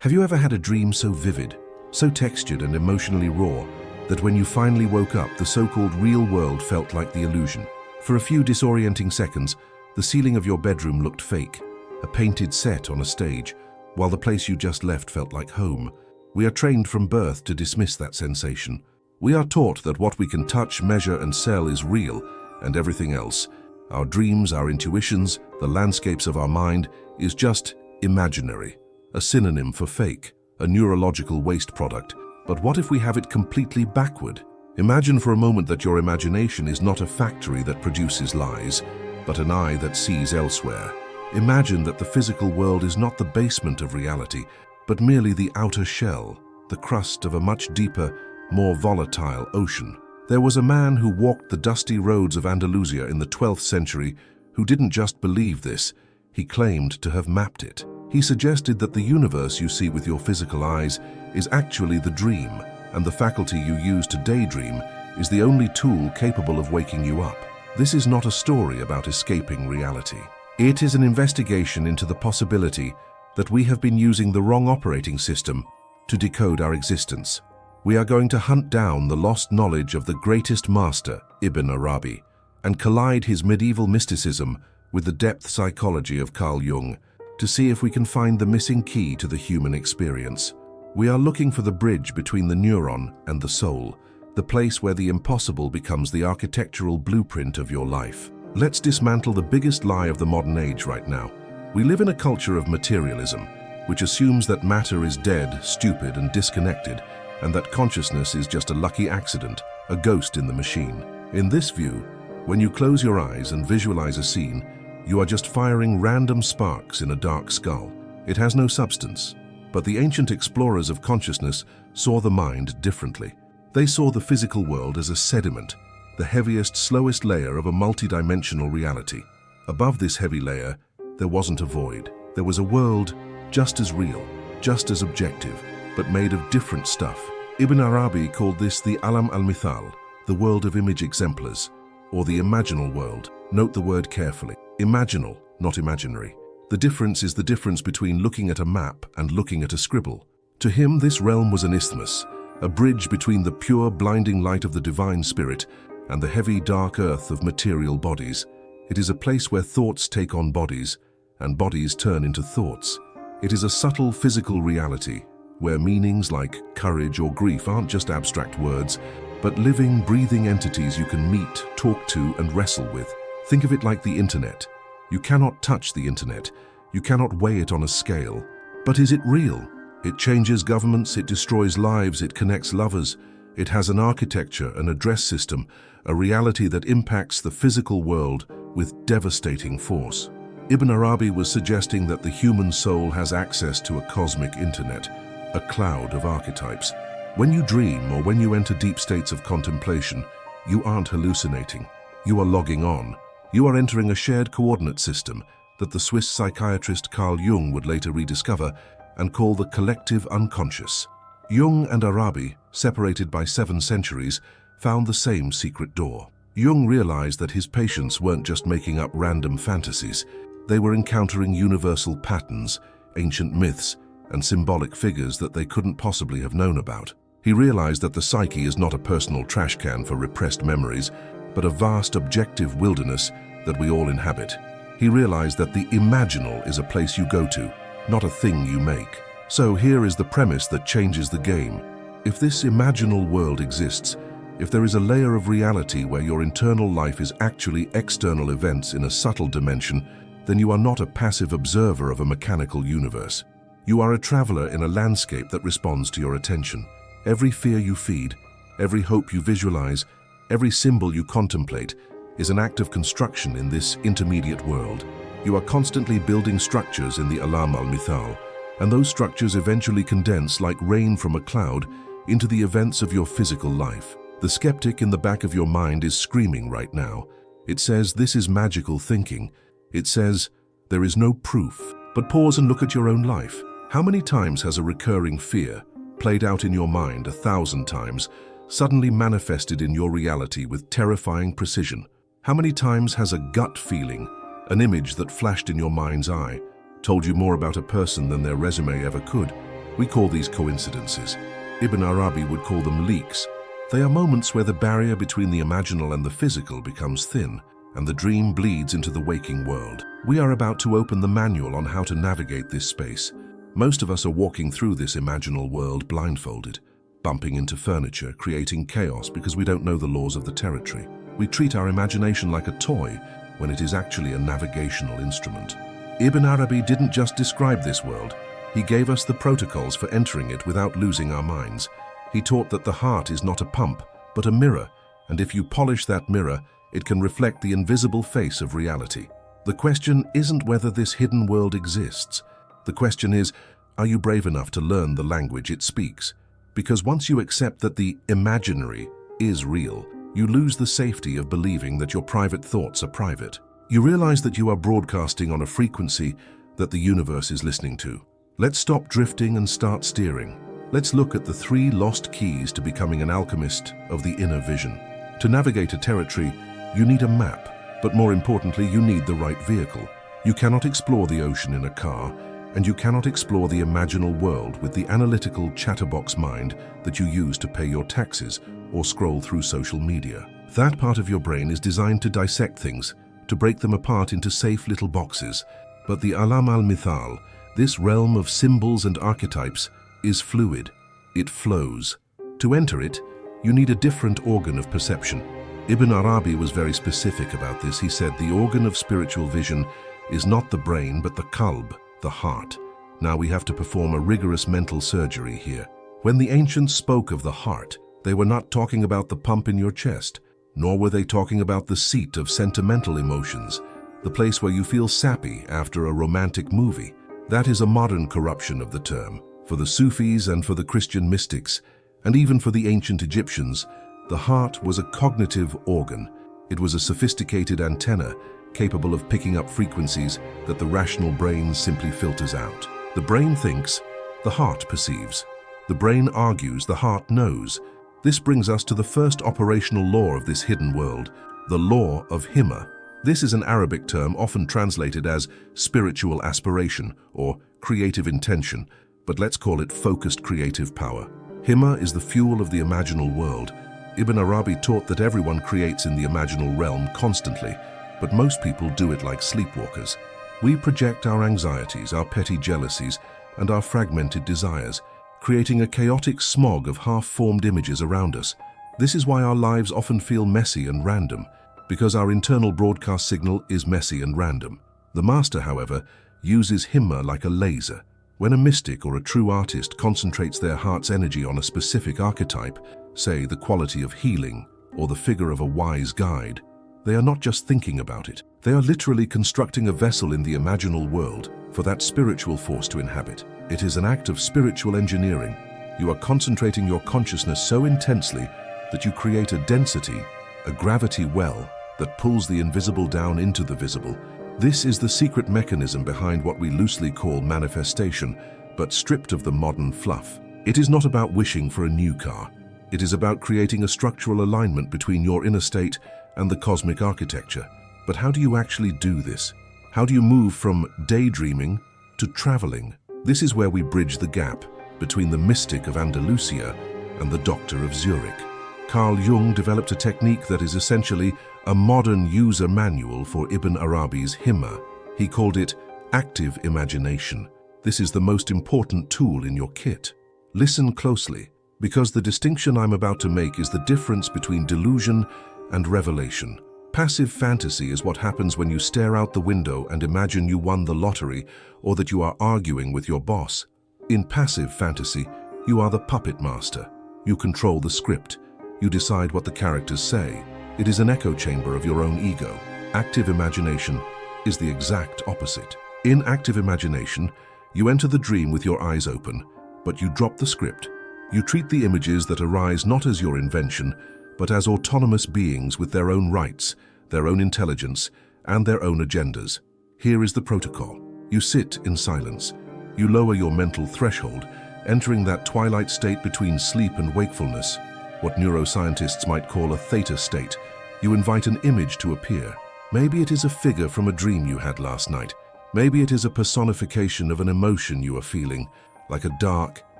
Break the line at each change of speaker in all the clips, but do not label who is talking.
Have you ever had a dream so vivid, so textured and emotionally raw, that when you finally woke up, the so-called real world felt like the illusion? For a few disorienting seconds, the ceiling of your bedroom looked fake, a painted set on a stage, while the place you just left felt like home. We are trained from birth to dismiss that sensation. We are taught that what we can touch, measure, and sell is real, and everything else, our dreams, our intuitions, the landscapes of our mind, is just imaginary, a synonym for fake, a neurological waste product. But what if we have it completely backward? Imagine for a moment that your imagination is not a factory that produces lies, but an eye that sees elsewhere. Imagine that the physical world is not the basement of reality, but merely the outer shell, the crust of a much deeper, more volatile ocean. There was a man who walked the dusty roads of Andalusia in the 12th century who didn't just believe this, he claimed to have mapped it. He suggested that the universe you see with your physical eyes is actually the dream, and the faculty you use to daydream is the only tool capable of waking you up. This is not a story about escaping reality. It is an investigation into the possibility that we have been using the wrong operating system to decode our existence. We are going to hunt down the lost knowledge of the greatest master, Ibn Arabi, and collide his medieval mysticism with the depth psychology of Carl Jung to see if we can find the missing key to the human experience. We are looking for the bridge between the neuron and the soul, the place where the impossible becomes the architectural blueprint of your life. Let's dismantle the biggest lie of the modern age right now. We live in a culture of materialism, which assumes that matter is dead, stupid, and disconnected, and that consciousness is just a lucky accident, a ghost in the machine. In this view, when you close your eyes and visualize a scene, you are just firing random sparks in a dark skull. It has no substance. But the ancient explorers of consciousness saw the mind differently. They saw the physical world as a sediment, the heaviest, slowest layer of a multidimensional reality. Above this heavy layer, there wasn't a void. There was a world just as real, just as objective, but made of different stuff. Ibn Arabi called this the Alam al-Mithal, the world of image exemplars, or the imaginal world. Note the word carefully. Imaginal, not imaginary. The difference is the difference between looking at a map and looking at a scribble. To him, this realm was an isthmus, a bridge between the pure, blinding light of the divine spirit and the heavy, dark earth of material bodies. It is a place where thoughts take on bodies, and bodies turn into thoughts. It is a subtle physical reality, where meanings like courage or grief aren't just abstract words, but living, breathing entities you can meet, talk to, and wrestle with. Think of it like the internet. You cannot touch the internet. You cannot weigh it on a scale. But is it real? It changes governments, it destroys lives, it connects lovers. It has an architecture, an address system, a reality that impacts the physical world with devastating force. Ibn Arabi was suggesting that the human soul has access to a cosmic internet, a cloud of archetypes. When you dream or when you enter deep states of contemplation, you aren't hallucinating. You are logging on. You are entering a shared coordinate system that the Swiss psychiatrist Carl Jung would later rediscover and call the collective unconscious. Jung and Arabi, separated by 7 centuries, found the same secret door. Jung realized that his patients weren't just making up random fantasies. They were encountering universal patterns, ancient myths, and symbolic figures that they couldn't possibly have known about. He realized that the psyche is not a personal trash can for repressed memories, but a vast objective wilderness that we all inhabit. He realized that the imaginal is a place you go to, not a thing you make. So here is the premise that changes the game. If this imaginal world exists, if there is a layer of reality where your internal life is actually external events in a subtle dimension, then you are not a passive observer of a mechanical universe. You are a traveler in a landscape that responds to your attention. Every fear you feed, every hope you visualize, every symbol you contemplate is an act of construction in this intermediate world. You are constantly building structures in the Alam al-Mithal, and those structures eventually condense like rain from a cloud into the events of your physical life. The skeptic in the back of your mind is screaming right now. It says this is magical thinking. It says there is no proof. But pause and look at your own life. How many times has a recurring fear, played out in your mind 1,000 times, suddenly manifested in your reality with terrifying precision? How many times has a gut feeling, an image that flashed in your mind's eye, told you more about a person than their resume ever could? We call these coincidences. Ibn Arabi would call them leaks. They are moments where the barrier between the imaginal and the physical becomes thin, and the dream bleeds into the waking world. We are about to open the manual on how to navigate this space. Most of us are walking through this imaginal world blindfolded, bumping into furniture, creating chaos because we don't know the laws of the territory. We treat our imagination like a toy when it is actually a navigational instrument. Ibn Arabi didn't just describe this world, he gave us the protocols for entering it without losing our minds. He taught that the heart is not a pump, but a mirror, and if you polish that mirror, it can reflect the invisible face of reality. The question isn't whether this hidden world exists. The question is, are you brave enough to learn the language it speaks? Because once you accept that the imaginary is real, you lose the safety of believing that your private thoughts are private. You realize that you are broadcasting on a frequency that the universe is listening to. Let's stop drifting and start steering. Let's look at the 3 lost keys to becoming an alchemist of the inner vision. To navigate a territory, you need a map, but more importantly, you need the right vehicle. You cannot explore the ocean in a car, and you cannot explore the imaginal world with the analytical chatterbox mind that you use to pay your taxes or scroll through social media. That part of your brain is designed to dissect things, to break them apart into safe little boxes. But the Alam al-Mithal, this realm of symbols and archetypes, is fluid. It flows. To enter it, you need a different organ of perception. Ibn Arabi was very specific about this. He said the organ of spiritual vision is not the brain but the qalb, the heart. Now we have to perform a rigorous mental surgery here. When the ancients spoke of the heart, they were not talking about the pump in your chest, nor were they talking about the seat of sentimental emotions, the place where you feel sappy after a romantic movie. That is a modern corruption of the term. For the Sufis and for the Christian mystics, and even for the ancient Egyptians, the heart was a cognitive organ. It was a sophisticated antenna capable of picking up frequencies that the rational brain simply filters out. The brain thinks, the heart perceives. The brain argues, the heart knows. This brings us to the first operational law of this hidden world, the law of himma. This is an Arabic term often translated as spiritual aspiration or creative intention, but let's call it focused creative power. Himma is the fuel of the imaginal world. Ibn Arabi taught that everyone creates in the imaginal realm constantly, but most people do it like sleepwalkers. We project our anxieties, our petty jealousies, and our fragmented desires, creating a chaotic smog of half-formed images around us. This is why our lives often feel messy and random, because our internal broadcast signal is messy and random. The master, however, uses himma like a laser. When a mystic or a true artist concentrates their heart's energy on a specific archetype, say the quality of healing or the figure of a wise guide, they are not just thinking about it. They are literally constructing a vessel in the imaginal world for that spiritual force to inhabit. It is an act of spiritual engineering. You are concentrating your consciousness so intensely that you create a density, a gravity well that pulls the invisible down into the visible. This is the secret mechanism behind what we loosely call manifestation, but stripped of the modern fluff. It is not about wishing for a new car. It is about creating a structural alignment between your inner state and the cosmic architecture. But how do you actually do this? How do you move from daydreaming to traveling? This is where we bridge the gap between the mystic of Andalusia and the doctor of Zurich. Carl Jung developed a technique that is essentially a modern user manual for Ibn Arabi's himma. He called it active imagination. This is the most important tool in your kit. Listen closely, because the distinction I'm about to make is the difference between delusion and revelation. Passive fantasy is what happens when you stare out the window and imagine you won the lottery or that you are arguing with your boss. In passive fantasy, you are the puppet master. You control the script. You decide what the characters say. It is an echo chamber of your own ego. Active imagination is the exact opposite. In active imagination, you enter the dream with your eyes open, but you drop the script. You treat the images that arise not as your invention, but as autonomous beings with their own rights, their own intelligence, and their own agendas. Here is the protocol. You sit in silence. You lower your mental threshold, entering that twilight state between sleep and wakefulness, what neuroscientists might call a theta state. You invite an image to appear. Maybe it is a figure from a dream you had last night. Maybe it is a personification of an emotion you are feeling, like a dark,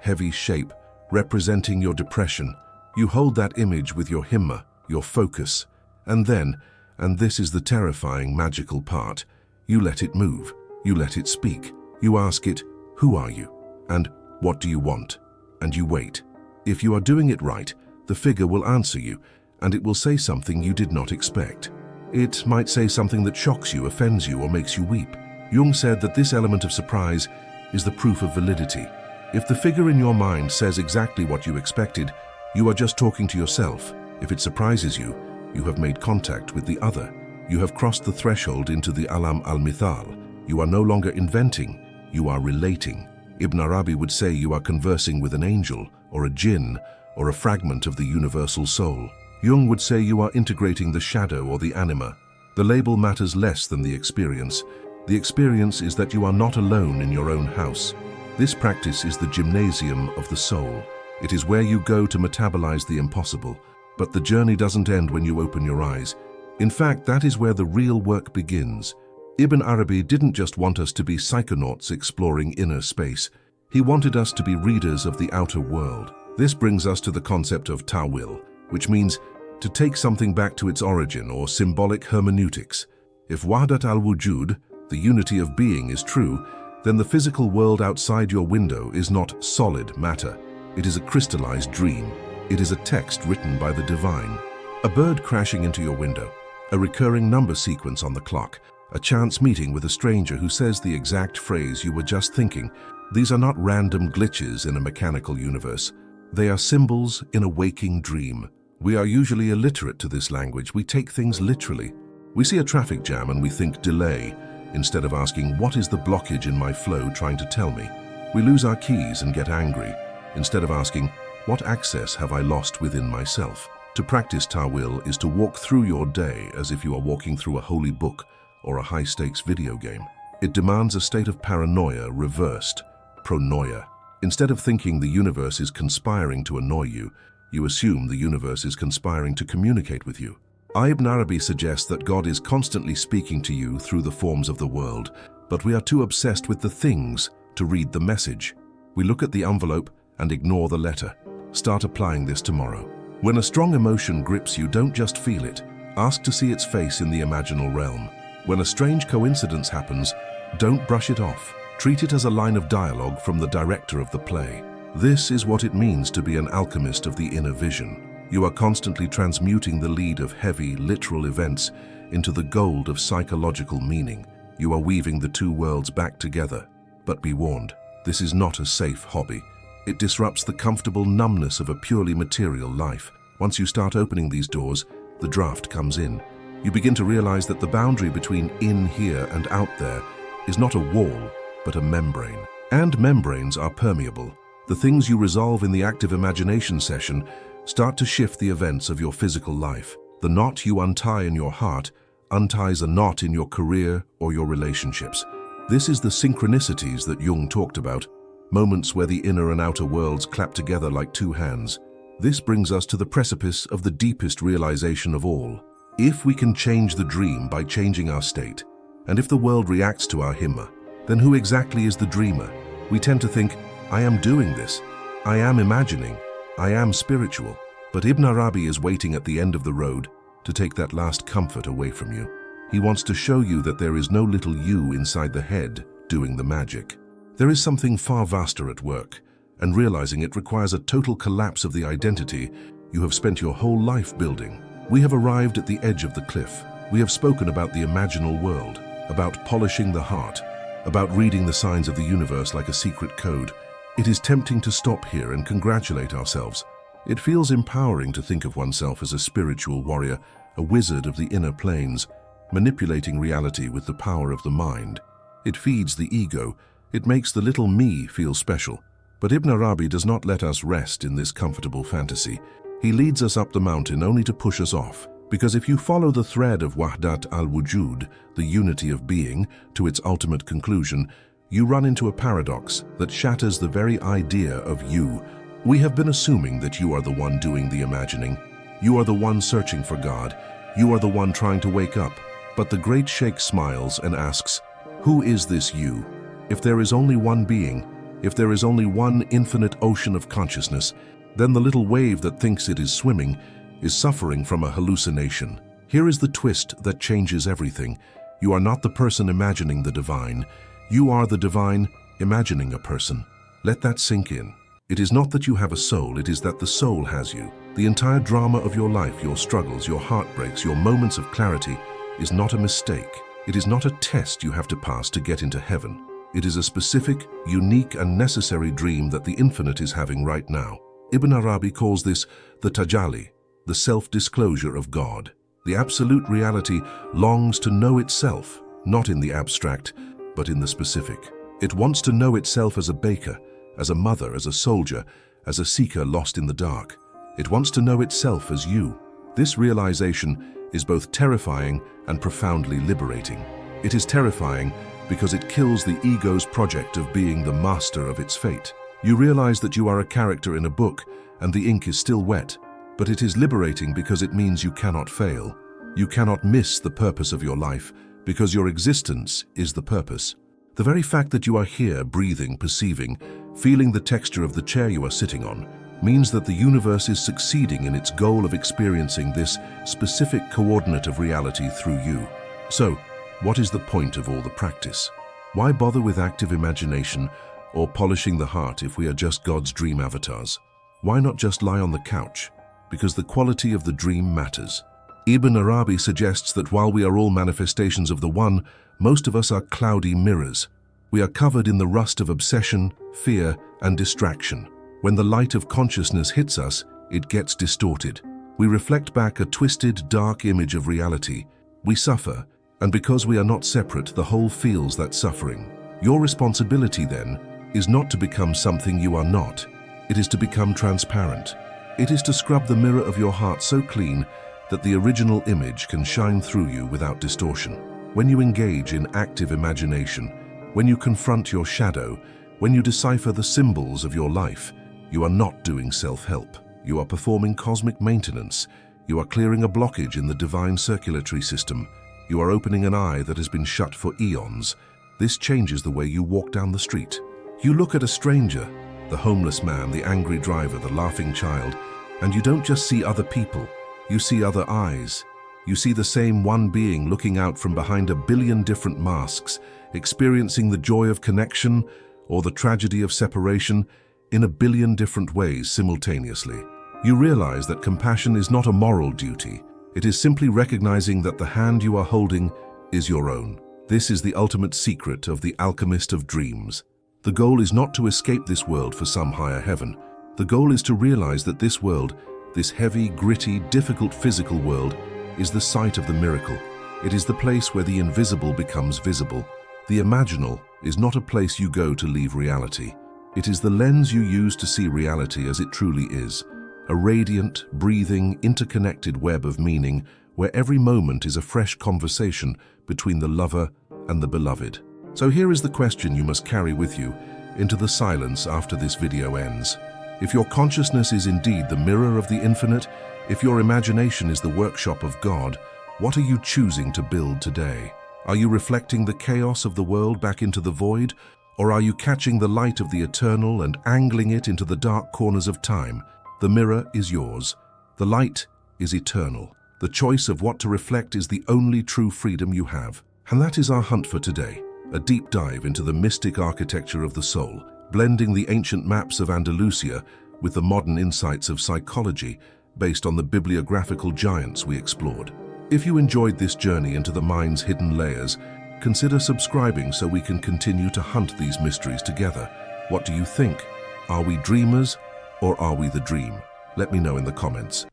heavy shape, representing your depression. You hold that image with your himma, your focus, and then, and this is the terrifying, magical part, you let it move, you let it speak. You ask it, who are you? And what do you want? And you wait. If you are doing it right, the figure will answer you, and it will say something you did not expect. It might say something that shocks you, offends you, or makes you weep. Jung said that this element of surprise is the proof of validity. If the figure in your mind says exactly what you expected, you are just talking to yourself. If it surprises you, you have made contact with the other. You have crossed the threshold into the alam al-mithal. You are no longer inventing, you are relating. Ibn Arabi would say you are conversing with an angel, or a jinn, or a fragment of the universal soul. Jung would say you are integrating the shadow or the anima. The label matters less than the experience. The experience is that you are not alone in your own house. This practice is the gymnasium of the soul. It is where you go to metabolize the impossible. But the journey doesn't end when you open your eyes. In fact, that is where the real work begins. Ibn Arabi didn't just want us to be psychonauts exploring inner space. He wanted us to be readers of the outer world. This brings us to the concept of ta'wil, which means to take something back to its origin, or symbolic hermeneutics. If wahdat al-wujud, the unity of being, is true, then the physical world outside your window is not solid matter. It is a crystallized dream. It is a text written by the divine. A bird crashing into your window, a recurring number sequence on the clock, a chance meeting with a stranger who says the exact phrase you were just thinking. These are not random glitches in a mechanical universe. They are symbols in a waking dream. We are usually illiterate to this language. We take things literally. We see a traffic jam and we think delay, instead of asking, what is the blockage in my flow trying to tell me? We lose our keys and get angry, instead of asking, what access have I lost within myself? To practice ta'wil is to walk through your day as if you are walking through a holy book or a high-stakes video game. It demands a state of paranoia reversed, pronoia. Instead of thinking the universe is conspiring to annoy you, you assume the universe is conspiring to communicate with you. Ibn Arabi suggests that God is constantly speaking to you through the forms of the world, but we are too obsessed with the things to read the message. We look at the envelope and ignore the letter. Start applying this tomorrow. When a strong emotion grips you, don't just feel it. Ask to see its face in the imaginal realm. When a strange coincidence happens, don't brush it off. Treat it as a line of dialogue from the director of the play. This is what it means to be an alchemist of the inner vision. You are constantly transmuting the lead of heavy, literal events into the gold of psychological meaning. You are weaving the two worlds back together. But be warned, this is not a safe hobby. It disrupts the comfortable numbness of a purely material life. Once you start opening these doors, the draft comes in. You begin to realize that the boundary between in here and out there is not a wall, but a membrane. And membranes are permeable. The things you resolve in the active imagination session start to shift the events of your physical life. The knot you untie in your heart unties a knot in your career or your relationships. This is the synchronicities that Jung talked about, moments where the inner and outer worlds clap together like two hands. This brings us to the precipice of the deepest realization of all. If we can change the dream by changing our state, and if the world reacts to our himma, then who exactly is the dreamer? We tend to think, I am doing this, I am imagining, I am spiritual. But Ibn Arabi is waiting at the end of the road to take that last comfort away from you. He wants to show you that there is no little you inside the head doing the magic. There is something far vaster at work, and realizing it requires a total collapse of the identity you have spent your whole life building. We have arrived at the edge of the cliff. We have spoken about the imaginal world, about polishing the heart, about reading the signs of the universe like a secret code. It is tempting to stop here and congratulate ourselves. It feels empowering to think of oneself as a spiritual warrior, a wizard of the inner planes, manipulating reality with the power of the mind. It feeds the ego. It makes the little me feel special. But Ibn Arabi does not let us rest in this comfortable fantasy. He leads us up the mountain only to push us off. Because if you follow the thread of wahdat al-wujud, the unity of being, to its ultimate conclusion, you run into a paradox that shatters the very idea of you. We have been assuming that you are the one doing the imagining. You are the one searching for God. You are the one trying to wake up. But the great Sheikh smiles and asks, who is this you? If there is only one being, If there is only one infinite ocean of consciousness, then the little wave that thinks it is swimming is suffering from a hallucination. Here is the twist that changes everything. You are not the person imagining the divine. You are the divine imagining a person. Let that sink in. It is not that you have a soul, it is that the soul has you. The entire drama of your life, your struggles, your heartbreaks, your moments of clarity is not a mistake. It is not a test you have to pass to get into heaven. It is a specific, unique and necessary dream that the infinite is having right now. Ibn Arabi calls this the tajalli, the self-disclosure of God. The absolute reality longs to know itself, not in the abstract, but in the specific. It wants to know itself as a baker, as a mother, as a soldier, as a seeker lost in the dark. It wants to know itself as you. This realization is both terrifying and profoundly liberating. It is terrifying because it kills the ego's project of being the master of its fate. You realize that you are a character in a book and the ink is still wet, but it is liberating because it means you cannot fail. You cannot miss the purpose of your life because your existence is the purpose. The very fact that you are here, breathing, perceiving, feeling the texture of the chair you are sitting on, means that the universe is succeeding in its goal of experiencing this specific coordinate of reality through you. So, what is the point of all the practice? Why bother with active imagination or polishing the heart if we are just God's dream avatars? Why not just lie on the couch? Because the quality of the dream matters. Ibn Arabi suggests that while we are all manifestations of the One, most of us are cloudy mirrors. We are covered in the rust of obsession, fear, and distraction. When the light of consciousness hits us, it gets distorted. We reflect back a twisted, dark image of reality. We suffer, and because we are not separate, the whole feels that suffering. Your responsibility, then, is not to become something you are not. It is to become transparent. It is to scrub the mirror of your heart so clean that the original image can shine through you without distortion. When you engage in active imagination, when you confront your shadow, when you decipher the symbols of your life, you are not doing self-help. You are performing cosmic maintenance. You are clearing a blockage in the divine circulatory system. You are opening an eye that has been shut for eons. This changes the way you walk down the street. You look at a stranger, the homeless man, the angry driver, the laughing child, and you don't just see other people. You see other eyes. You see the same one being looking out from behind a billion different masks, experiencing the joy of connection or the tragedy of separation in a billion different ways simultaneously. You realize that compassion is not a moral duty. It is simply recognizing that the hand you are holding is your own. This is the ultimate secret of the alchemist of dreams. The goal is not to escape this world for some higher heaven. The goal is to realize that this world, this heavy, gritty, difficult physical world, is the site of the miracle. It is the place where the invisible becomes visible. The imaginal is not a place you go to leave reality. It is the lens you use to see reality as it truly is. A radiant, breathing, interconnected web of meaning where every moment is a fresh conversation between the lover and the beloved. So here is the question you must carry with you into the silence after this video ends. If your consciousness is indeed the mirror of the infinite, if your imagination is the workshop of God, what are you choosing to build today? Are you reflecting the chaos of the world back into the void, or are you catching the light of the eternal and angling it into the dark corners of time? The mirror is yours. The light is eternal. The choice of what to reflect is the only true freedom you have. And that is our hunt for today, a deep dive into the mystic architecture of the soul, blending the ancient maps of Andalusia with the modern insights of psychology based on the bibliographical giants we explored. If you enjoyed this journey into the mind's hidden layers, consider subscribing so we can continue to hunt these mysteries together. What do you think? Are we dreamers or are we the dream? Let me know in the comments.